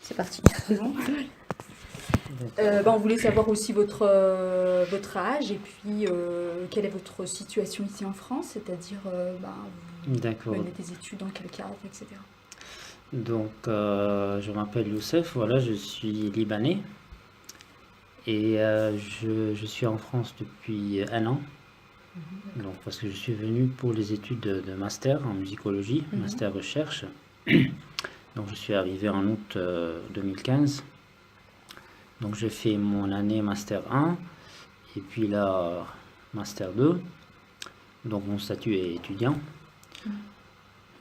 C'est parti. C'est bon. On voulait savoir aussi votre âge et puis quelle est votre situation ici en France, c'est-à-dire vous D'accord. menez des études dans quel cadre, etc. Donc, je m'appelle Youssef, voilà, je suis libanais et je suis en France depuis 1 an. Donc, parce que je suis venu pour les études de master en musicologie, master recherche. Donc, je suis arrivé en août 2015. Donc, j'ai fait mon année master 1 et puis là, master 2. Donc, mon statut est étudiant.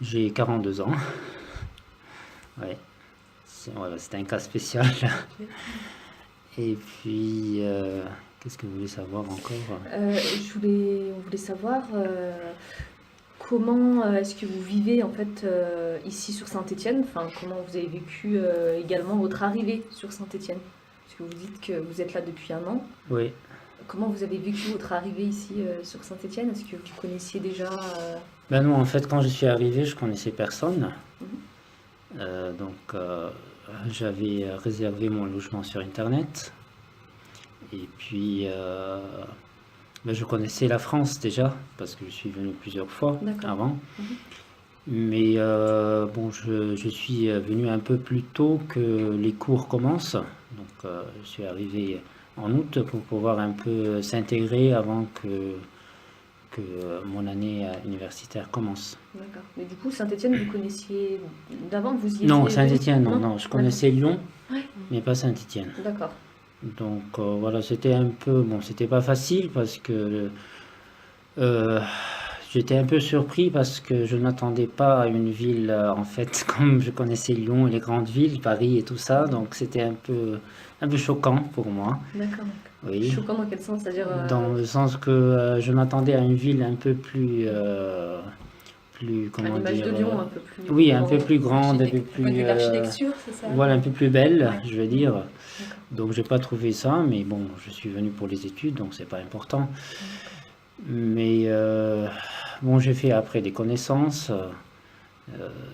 J'ai 42 ans. Ouais, voilà, c'est un cas spécial. Et puis, qu'est-ce que vous voulez savoir encore? On voulait savoir comment est-ce que vous vivez en fait ici sur Saint-Étienne, enfin comment vous avez vécu également votre arrivée sur Saint-Étienne, parce que vous dites que vous êtes là depuis 1 an. Oui. Comment vous avez vécu votre arrivée ici sur Saint-Étienne? Est-ce que vous connaissiez déjà Ben non, en fait, quand je suis arrivé, je connaissais personne. Donc, j'avais réservé mon logement sur Internet. Et puis, ben, je connaissais la France déjà, parce que je suis venu plusieurs fois D'accord. avant. Mais bon, je suis venu un peu plus tôt que les cours commencent. Donc, je suis arrivé en août pour pouvoir un peu s'intégrer avant que mon année universitaire commence. D'accord. Mais du coup, Saint-Étienne, vous connaissiez d'avant, vous y étiez Non, venu? Saint-Étienne, non, je connaissais Lyon, Ouais. mais pas Saint-Étienne. D'accord. Donc voilà, c'était un peu, bon, c'était pas facile parce que euh, j'étais un peu surpris parce que je n'attendais pas à une ville, en fait, comme je connaissais Lyon et les grandes villes, Paris et tout ça, donc c'était un peu choquant pour moi. D'accord. Oui. Choquant dans quel sens? C'est-à-dire Dans le sens que je m'attendais à une ville un peu plus, à comment l'image dire, de Lyon, un peu plus oui, un peu grand. plus grande, un peu Du plus, point de vue de l'architecture, c'est ça? voilà, un peu plus belle, Ouais. je veux dire. Donc j'ai pas trouvé ça, mais bon, je suis venu pour les études, donc c'est pas important. Mais bon, j'ai fait après des connaissances.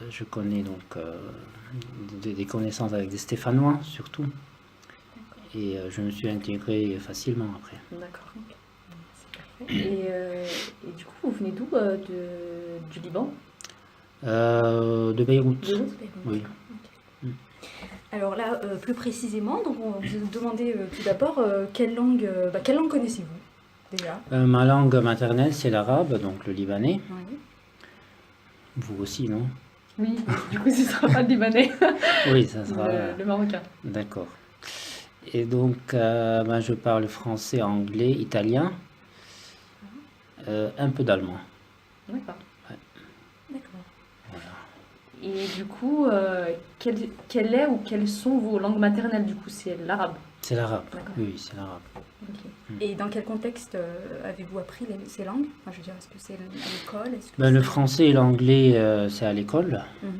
Je connais donc des connaissances avec des Stéphanois surtout. Et je me suis intégré facilement après. D'accord. Et du coup, vous venez d'où du Liban? De Beyrouth. Beyrouth? Oui. Alors là, plus précisément, donc on vous a demandé tout d'abord quelle langue connaissez-vous déjà? Ma langue maternelle, c'est l'arabe, donc le libanais. Oui. Vous aussi, non? Oui, du coup, ce ne sera pas le libanais, Oui, ça sera. le marocain. D'accord. Et donc, ben, je parle français, anglais, italien, un peu d'allemand. D'accord. D'accord. Voilà. Et du coup, quelle est ou quelles sont vos langues maternelles? Du coup, c'est l'arabe. C'est l'arabe. D'accord. Oui, c'est l'arabe. Ok. Et dans quel contexte avez-vous appris ces langues? Enfin, je veux dire, est-ce que c'est à l'école? Est-ce que Ben, le c'est- français et l'anglais, c'est à l'école, Mhm,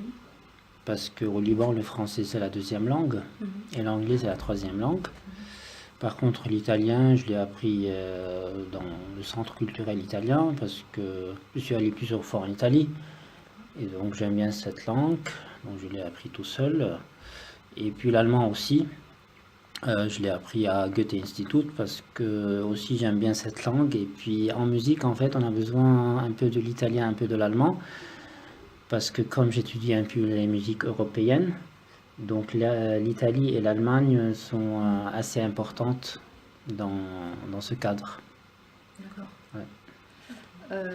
parce qu'au Liban, le français, c'est la deuxième langue, mhm. et l'anglais, c'est la troisième langue. Par contre, l'italien, je l'ai appris dans le centre culturel italien, parce que je suis allé plusieurs fois en Italie, et donc j'aime bien cette langue, donc je l'ai appris tout seul. Et puis l'allemand aussi, je l'ai appris à Goethe-Institut, parce que aussi j'aime bien cette langue. Et puis en musique, en fait, on a besoin un peu de l'italien, un peu de l'allemand, parce que comme j'étudie un peu les musiques européennes, donc l'Italie et l'Allemagne sont assez importantes dans ce cadre. D'accord. Ouais.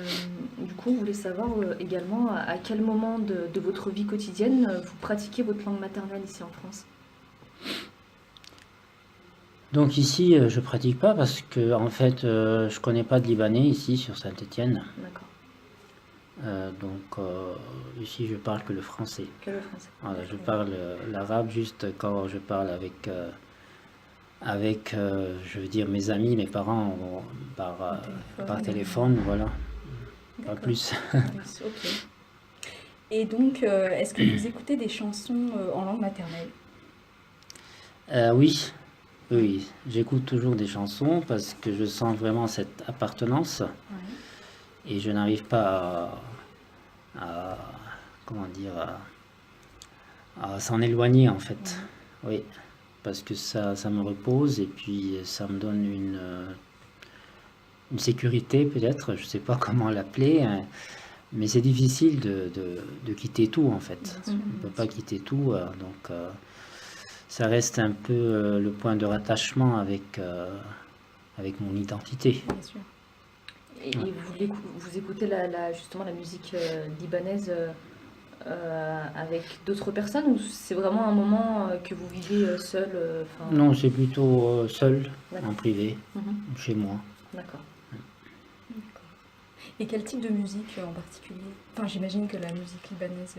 Du coup, on voulait savoir également à quel moment de votre vie quotidienne vous pratiquez votre langue maternelle ici en France. Donc ici, je pratique pas parce que en fait, je connais pas de Libanais ici sur Saint-Étienne. D'accord. Donc ici, je parle que le français. Que le français. Voilà, je parle l'arabe juste quand je parle avec je veux dire, mes amis, mes parents, par téléphone, voilà. Pas D'accord. plus. Ok. Et donc, est-ce que vous écoutez des chansons en langue maternelle? Oui, oui, j'écoute toujours des chansons parce que je sens vraiment cette appartenance Ouais. et je n'arrive pas comment dire, à s'en éloigner en fait. oui, parce que ça me repose et puis ça me donne une sécurité peut-être, je ne sais pas comment l'appeler, hein, mais c'est difficile de quitter tout en fait. Bien sûr. On ne peut pas quitter tout, donc ça reste un peu le point de rattachement avec mon identité. Bien sûr. Et vous écoutez justement la musique libanaise avec d'autres personnes ou c'est vraiment un moment que vous vivez seul enfin, Non, c'est plutôt seul, D'accord. en privé, Mhm. chez moi. D'accord. D'accord. Et quel type de musique en particulier? Enfin, j'imagine que la musique libanaise,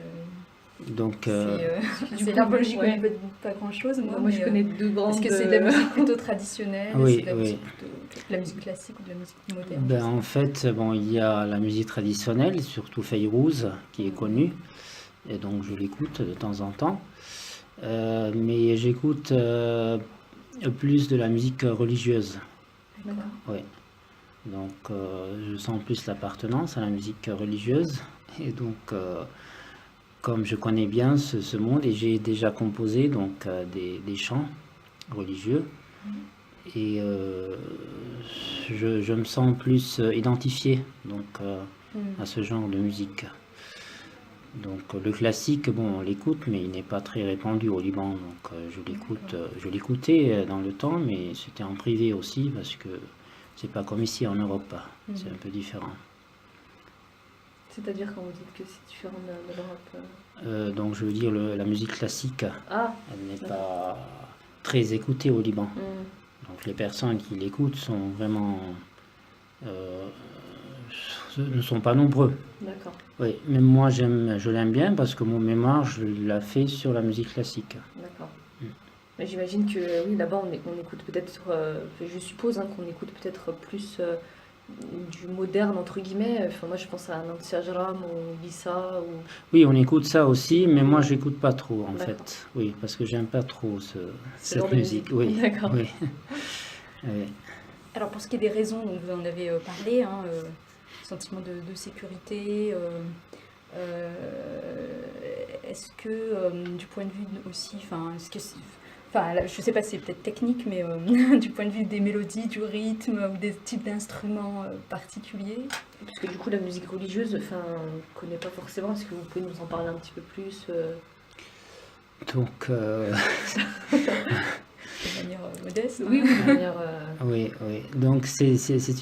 Donc, c'est large, j'y connais pas grand-chose, moi. Moi je mais, connais deux grandes. est-ce que c'est de la musique plutôt traditionnelle? Oui, C'est de la oui. musique plutôt de la musique classique ou de la musique moderne? ben, en fait, bon, il y a la musique traditionnelle, surtout Fayrouz, qui est connue, et donc je l'écoute de temps en temps. Mais j'écoute plus de la musique religieuse. D'accord. Oui. Donc, je sens plus l'appartenance à la musique religieuse. Et donc, comme je connais bien ce monde, et j'ai déjà composé donc, des chants religieux, et je me sens plus identifié donc, à ce genre de musique. Donc le classique, bon, on l'écoute, mais il n'est pas très répandu au Liban. Donc je l'écoutais dans le temps, mais c'était en privé aussi parce que c'est pas comme ici en Europe. C'est un peu différent. C'est-à-dire quand vous dites que c'est différent de l'Europe Donc je veux dire la musique classique, Ah, elle n'est d'accord. pas très écoutée au Liban. hmm, Donc les personnes qui l'écoutent sont vraiment ne sont pas nombreux. D'accord. Oui, même moi je l'aime bien parce que mon mémoire je l'ai fait sur la musique classique. D'accord. Mais j'imagine que oui, là-bas on écoute peut-être, je suppose hein, qu'on écoute peut-être plus du moderne entre guillemets. Enfin, moi je pense à Nancy Ajram ou Lisa ou. Oui, on écoute ça aussi, mais moi j'écoute pas trop en D'accord. fait. Oui, parce que j'aime pas trop Ce cette genre de musique. Oui, D'accord. oui. Oui. Alors pour ce qui est des raisons, donc vous en avez parlé, hein, sentiment de sécurité, est-ce que du point de vue aussi, enfin, enfin, là, je sais pas si c'est peut-être technique, mais du point de vue des mélodies, du rythme ou des types d'instruments particuliers? Parce que du coup la musique religieuse, enfin, on connaît pas forcément. Est-ce que vous pouvez nous en parler un petit peu plus Donc, De manière modeste. Oui, hein. de manière. oui, oui. Donc c'est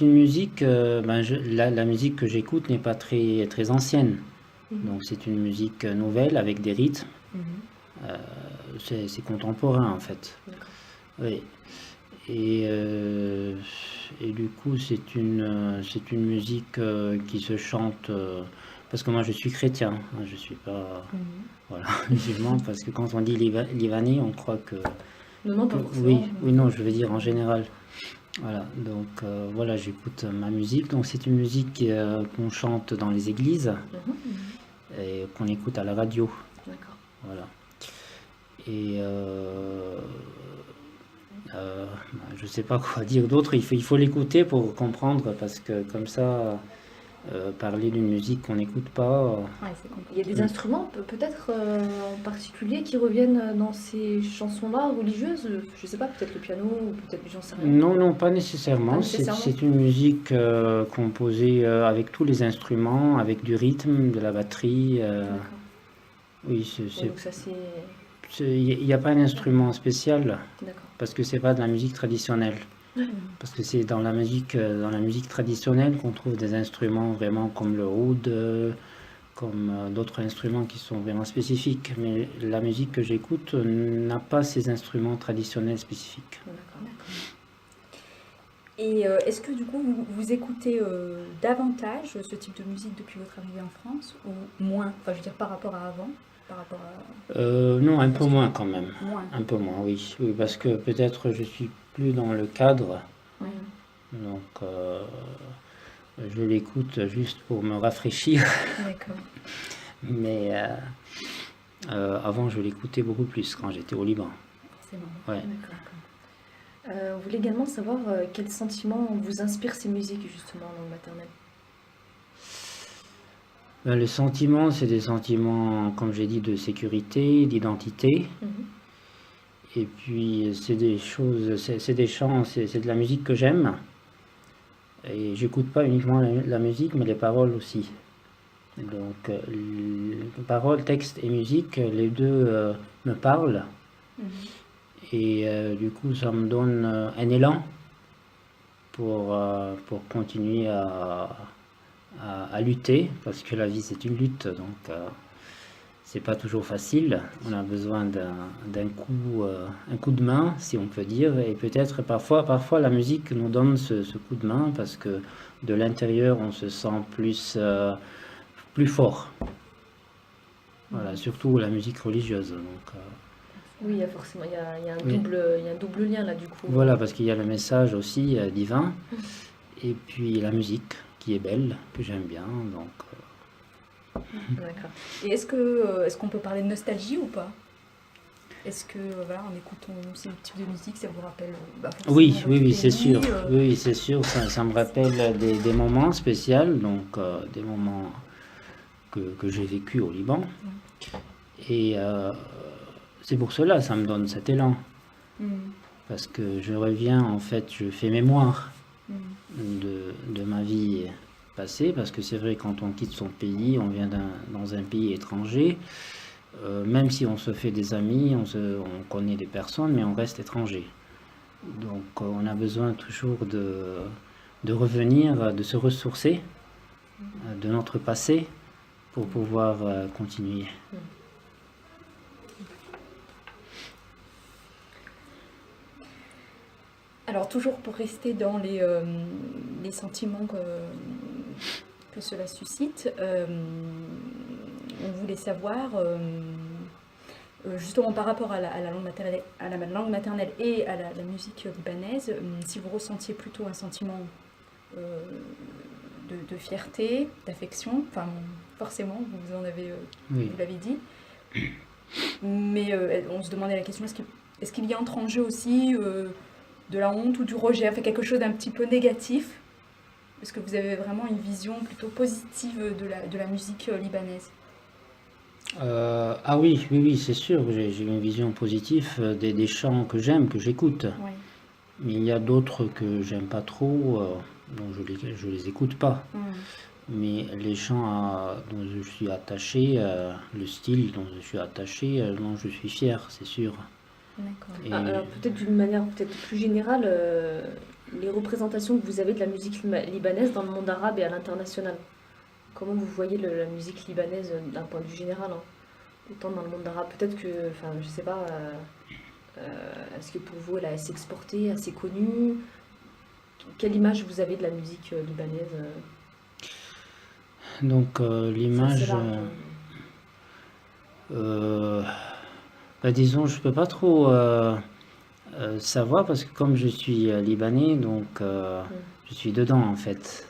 une musique. Ben, la musique que j'écoute n'est pas très très ancienne. Donc c'est une musique nouvelle avec des rythmes. Mhm. C'est contemporain en fait. D'accord. Oui. Et du coup, c'est une musique qui se chante. Parce que moi, je suis chrétien. Hein, je suis pas Mhm. voilà, musulman. Parce que quand on dit libanais, on croit que. Non, pas forcément. Oui, oui, non, je veux dire en général. Voilà. Donc, voilà, j'écoute ma musique. Donc, c'est une musique qu'on chante dans les églises Mhm. et qu'on écoute à la radio. D'accord. Voilà. Et je sais pas quoi dire d'autre, il faut l'écouter pour comprendre, parce que comme ça, parler d'une musique qu'on n'écoute pas, Ouais, c'est Il y a compliqué. des instruments peut-être en particulier qui reviennent dans ces chansons-là religieuses. Je sais pas, peut-être le piano ou peut-être j'en sais rien. non, non, pas nécessairement. Pas nécessairement. C'est une musique composée avec tous les instruments, avec du rythme, de la batterie. D'accord. Oui, Ouais, donc ça c'est. il n'y a pas un instrument spécial, D'accord. parce que c'est pas de la musique traditionnelle. Parce que c'est dans la musique traditionnelle qu'on trouve des instruments vraiment comme le oud, comme d'autres instruments qui sont vraiment spécifiques. Mais la musique que j'écoute n'a pas ces instruments traditionnels spécifiques. D'accord. Et est-ce que du coup vous écoutez davantage ce type de musique depuis votre arrivée en France ou moins? Enfin, je veux dire par rapport à avant, par rapport à Non, un peu moins quand même. moins. Un peu moins, oui. Oui, parce que peut-être je suis plus dans le cadre. Ouais. Donc, je l'écoute juste pour me rafraîchir. D'accord. Mais avant, je l'écoutais beaucoup plus quand j'étais au Liban. Forcément. Ouais. D'accord. On voulait également savoir quels sentiments vous inspirent ces musiques justement en langue maternelle. Ben, les sentiments, c'est des sentiments, comme j'ai dit, de sécurité, d'identité. Mhm. Et puis c'est des choses, c'est des chants, c'est de la musique que j'aime. Et j'écoute pas uniquement la musique, mais les paroles aussi. Donc paroles, texte et musique, les deux me parlent. Mhm. Et du coup, ça me donne un élan pour continuer à lutter, parce que la vie c'est une lutte, donc c'est pas toujours facile. On a besoin d'un coup, un coup de main, si on peut dire, et peut-être parfois la musique nous donne ce coup de main parce que de l'intérieur on se sent plus fort. Voilà, surtout la musique religieuse. Donc, Oui, il y a forcément, il y a un Oui. double lien là du coup. voilà, parce qu'il y a le message aussi divin, et puis la musique qui est belle, que j'aime bien. Donc, D'accord. Et est-ce qu'on peut parler de nostalgie ou pas? Est-ce que voilà, en écoutant ce type de musique, ça vous rappelle forcément oui, votre oui, oui, c'est pays, sûr. Oui, c'est sûr. Ça me rappelle des moments spéciaux, donc des moments que j'ai vécu au Liban. Et c'est pour cela, ça me donne cet élan. Mhm. Parce que je reviens, en fait, je fais mémoire Mhm. de ma vie passée. Parce que c'est vrai, quand on quitte son pays, on vient dans un pays étranger. Même si on se fait des amis, on connaît des personnes, mais on reste étranger. Donc on a besoin toujours de revenir, de se ressourcer de notre passé pour pouvoir continuer. Alors toujours pour rester dans les sentiments que cela suscite, on voulait savoir justement par rapport à la langue maternelle et à la musique libanaise, si vous ressentiez plutôt un sentiment de fierté, d'affection, enfin forcément vous en avez, Oui. vous l'avez dit, mais on se demandait la question, est-ce qu'il y entre en jeu aussi de la honte ou du rejet, enfin quelque chose d'un petit peu négatif? Est-ce que vous avez vraiment une vision plutôt positive de la musique libanaise? Ah oui, oui, oui, c'est sûr, j'ai une vision positive des chants que j'aime, que j'écoute. Oui. Mais il y a d'autres que j'aime pas trop, donc je les écoute pas. Mais les chants dont je suis attaché, le style dont je suis attaché, dont je suis fier, c'est sûr. D'accord. Et Alors peut-être d'une manière peut-être plus générale, les représentations que vous avez de la musique libanaise dans le monde arabe et à l'international. Comment vous voyez la musique libanaise d'un point de vue général, hein? Autant dans le monde arabe, peut-être que, enfin je sais pas, est-ce que pour vous elle a assez exporté, assez connue? Quelle image vous avez de la musique libanaise? donc C'est l'image, assez large, disons, je peux pas trop savoir parce que comme je suis libanais, donc je suis dedans en fait.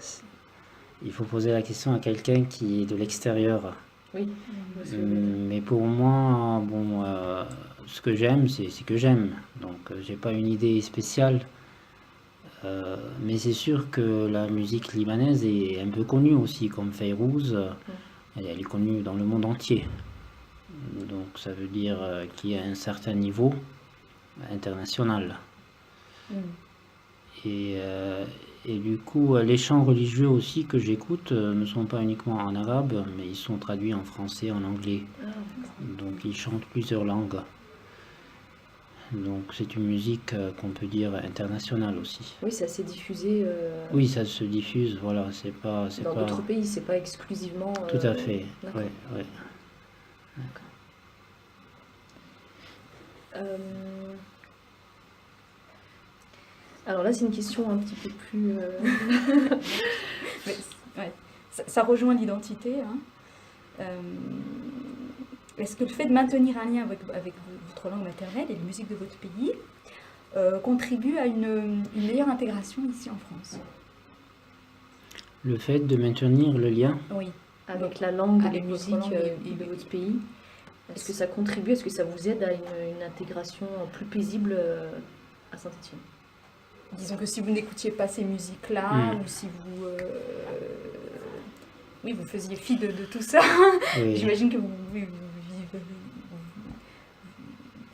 Il faut poser la question à quelqu'un qui est de l'extérieur. Oui, je veux dire. Mais pour moi, bon, ce que j'aime, c'est que j'aime. Donc, j'ai pas une idée spéciale. Mais c'est sûr que la musique libanaise est un peu connue aussi, comme Fayrouz. Elle est connue dans le monde entier. Donc, ça veut dire qu'il y a un certain niveau international. Et du coup, les chants religieux aussi que j'écoute ne sont pas uniquement en arabe, mais ils sont traduits en français, en anglais. Donc ils chantent plusieurs langues. Donc c'est une musique qu'on peut dire internationale aussi. Oui, c'est assez diffusé Oui, ça se diffuse, voilà, dans d'autres pays, c'est pas exclusivement. Tout à fait, D'accord. ouais, ouais. Alors là, c'est une question un petit peu plus. Mais, ouais, ça rejoint l'identité, hein. Est-ce que le fait de maintenir un lien avec votre langue maternelle et les musiques de votre pays contribue à une meilleure intégration ici en France? Le fait de maintenir le lien, Oui. Avec la langue et Avec les votre musiques langue et de votre pays, est-ce que ça contribue, est-ce que ça vous aide à une intégration plus paisible à Saint-Étienne? Disons que si vous n'écoutiez pas ces musiques-là, ou si vous, oui, vous faisiez fi de tout ça, oui. j'imagine que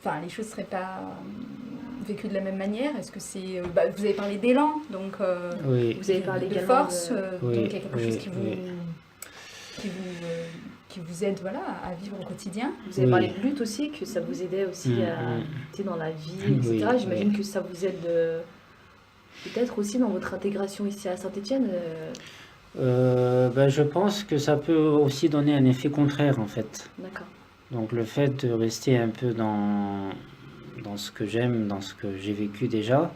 enfin, les choses ne seraient pas vécues de la même manière? Est-ce que c'est... vous avez parlé d'élan, donc Oui, Vous avez parlé de également force, Oui, donc il y a quelque oui, chose qui vous, oui. qui vous, qui vous aide voilà, à vivre au quotidien. Vous avez Oui. parlé de lutte aussi, que ça vous aidait aussi à lutter dans la vie, etc. Oui, J'imagine oui. que ça vous aide peut-être aussi dans votre intégration ici à Saint-Étienne. Je pense que ça peut aussi donner un effet contraire en fait. D'accord. Donc le fait de rester un peu dans ce que j'aime, dans ce que j'ai vécu déjà,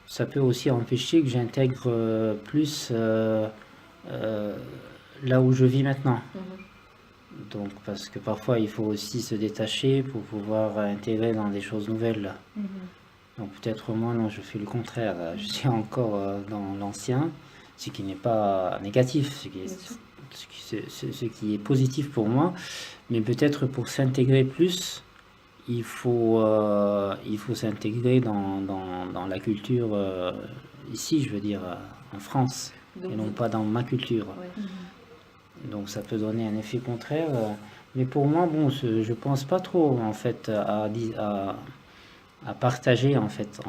ça peut aussi empêcher que j'intègre plus là où je vis maintenant. Mhm. Donc parce que parfois il faut aussi se détacher pour pouvoir intégrer dans des choses nouvelles. Donc peut-être moi non, je fais le contraire. Je suis encore dans l'ancien, ce qui n'est pas négatif, Bien sûr. ce qui est positif pour moi. Mais peut-être pour s'intégrer plus, il faut s'intégrer dans la culture ici, je veux dire, en France, Donc et non vous- pas dans ma culture. ouais. Donc ça peut donner un effet contraire. Mais pour moi, bon, je pense pas trop en fait à partager en fait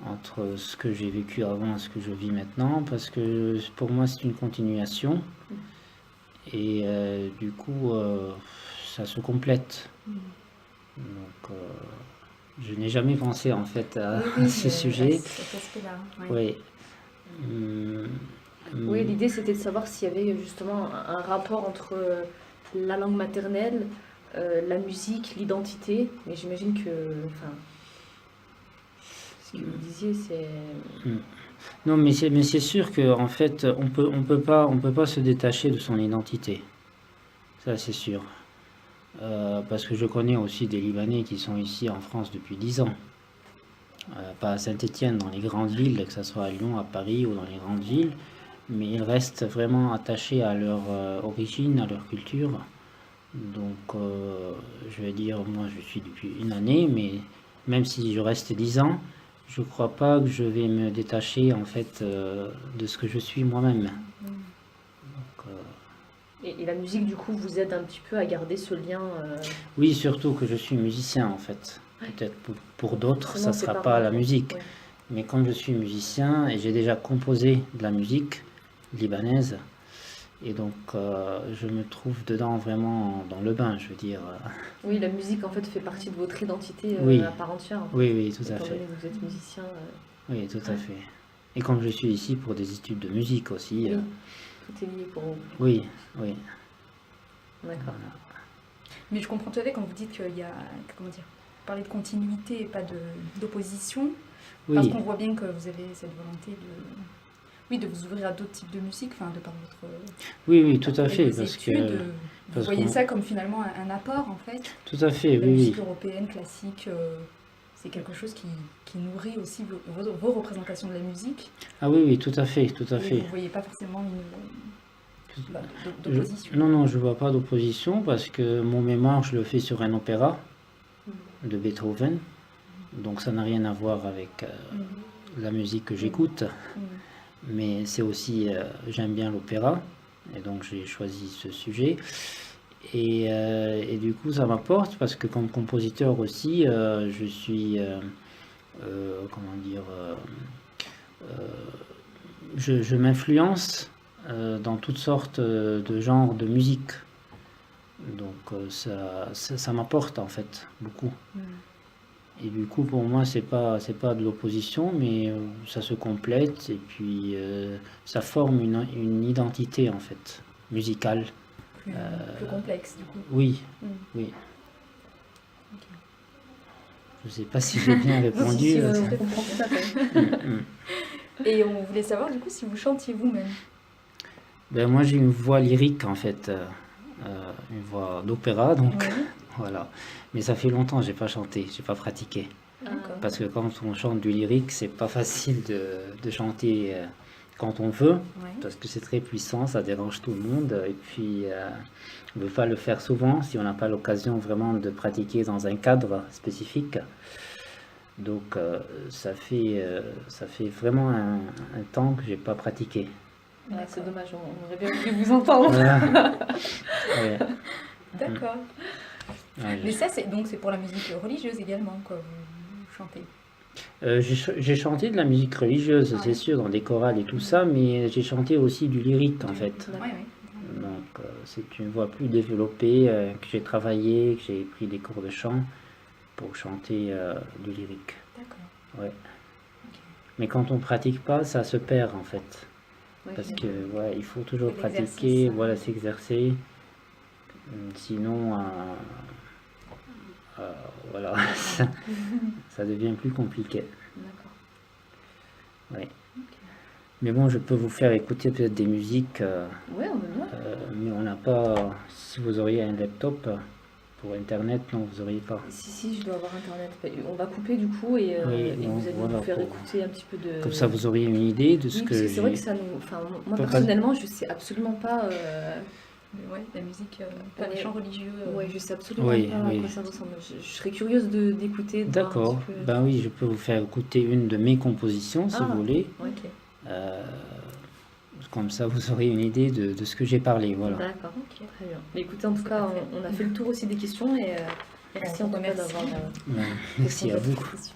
entre ce que j'ai vécu avant et ce que je vis maintenant, parce que pour moi c'est une continuation et du coup ça se complète. Donc je n'ai jamais pensé en fait à ce sujet. Cet aspect-là. Oui. Oui, l'idée c'était de savoir s'il y avait justement un rapport entre la langue maternelle, la musique, l'identité. Mais j'imagine que, enfin, ce que vous disiez, c'est... Non, mais c'est sûr que en fait, on peut pas se détacher de son identité. Ça, c'est sûr. Parce que je connais aussi des Libanais qui sont ici en France depuis 10 ans. Pas à Saint-Étienne, dans les grandes villes, que ce soit à Lyon, à Paris ou dans les grandes villes, mais ils restent vraiment attachés à leur origine, à leur culture. Donc, je vais dire, moi, je suis depuis une année, mais même si je reste 10 ans, je crois pas que je vais me détacher en fait de ce que je suis moi-même. Donc, Et la musique, du coup, vous aide un petit peu à garder ce lien. oui, surtout que je suis musicien en fait. Peut-être pour d'autres, Sinon, ça c'est sera pas pas vrai, la quoi. musique. Ouais. Mais comme je suis musicien et j'ai déjà composé de la musique libanaise, et donc je me trouve dedans vraiment dans le bain, je veux dire. Oui, la musique, en fait, fait partie de votre identité Oui. à part entière. Oui, oui, tout à Étant fait. donné que vous êtes musicien. Oui, tout à fait. Et comme je suis ici pour des études de musique aussi, Oui. Tout est lié pour vous. oui, oui. D'accord. Mais je comprends tout à fait quand vous dites qu'il y a, comment dire, parler de continuité et pas d'opposition. Parce Oui, qu'on voit bien que vous avez cette volonté de vous ouvrir à d'autres types de musique, enfin, de par votre oui, oui, tout à avec fait, vos parce études. que, Vous parce voyez qu'on- ça comme finalement un apport, en fait. tout à fait, La oui, musique oui. européenne, classique, c'est quelque chose qui nourrit aussi vos représentations de la musique. Ah oui, oui, tout à fait, tout à Et fait. vous ne voyez pas forcément Je- d'opposition. Non, non, je vois pas d'opposition parce que mon mémoire, je le fais sur un opéra de Beethoven, donc ça n'a rien à voir avec la musique que j'écoute, mais c'est aussi, j'aime bien l'opéra, et donc j'ai choisi ce sujet. Et du coup, ça m'apporte parce que comme compositeur aussi, je suis, comment dire, je m'influence dans toutes sortes de genres de musique. Donc ça m'apporte en fait beaucoup. Et du coup, pour moi, c'est pas de l'opposition, mais ça se complète et puis ça forme une identité en fait musicale. Plus complexe, du coup. Oui, oui. Je sais pas si j'ai bien répondu. Si, on comprend tout à fait. Et on voulait savoir, du coup, si vous chantiez vous-même. Ben, moi, j'ai une voix lyrique en fait, une voix d'opéra, donc Oui. voilà. Mais ça fait longtemps que j'ai pas chanté, j'ai pas pratiqué. D'accord. Parce que quand on chante du lyrique, c'est pas facile de chanter quand on veut, Ouais. parce que c'est très puissant, ça dérange tout le monde. Et puis, on ne veut pas le faire souvent si on n'a pas l'occasion vraiment de pratiquer dans un cadre spécifique. Donc, ça fait vraiment un temps que j'ai pas pratiqué. Ouais, c'est dommage, on aurait bien voulu vous entendre. Voilà. Ouais. D'accord. Ouais, Mais ça, c'est pour la musique religieuse également, quoi, vous chantez. j'ai chanté de la musique religieuse, Ah c'est ouais. sûr, dans des chorales et tout ça, mais j'ai chanté aussi du lyrique en fait. D'accord. Ouais, ouais. Donc c'est une voix plus développée que j'ai travaillé, que j'ai pris des cours de chant pour chanter du lyrique. D'accord. Ouais. Ok. Mais quand on pratique pas, ça se perd en fait. Ouais, Parce j'ai- que ouais, il faut toujours Faut de l'exercice, pratiquer, hein. voilà, s'exercer. Sinon, voilà, ça devient plus compliqué. D'accord. Ouais. Ok. Mais bon, je peux vous faire écouter peut-être des musiques, Ouais, on veut bien. mais on n'a pas. Si vous auriez un laptop pour Internet, non, vous auriez pas. Si, je dois avoir internet. On va couper du coup et Oui, donc vous allez voilà, nous faire pour- écouter un petit peu de. Comme ça, vous auriez une idée de ce Oui, que parce que c'est vrai j'ai. que ça nous. Enfin, moi Pas- personnellement, je sais absolument pas. Mais ouais, la musique, pas les Ouais. chants religieux. Ouais, je sais absolument Oui, pas à oui. quoi ça ressemble. Je serais curieuse d'écouter. de voir un D'accord. petit peu. Ben oui, je peux vous faire écouter une de mes compositions si Ah. vous voulez. Ouais. Ok. Euh, Comme ça, vous aurez une idée de ce que j'ai parlé. Voilà. D'accord. Ok. Très bien. Mais écoutez, en tout C'est cas, parfait. on a fait le tour aussi des questions et merci en tout cas Merci. d'avoir Ben, merci à répondu vous. toutes ces questions.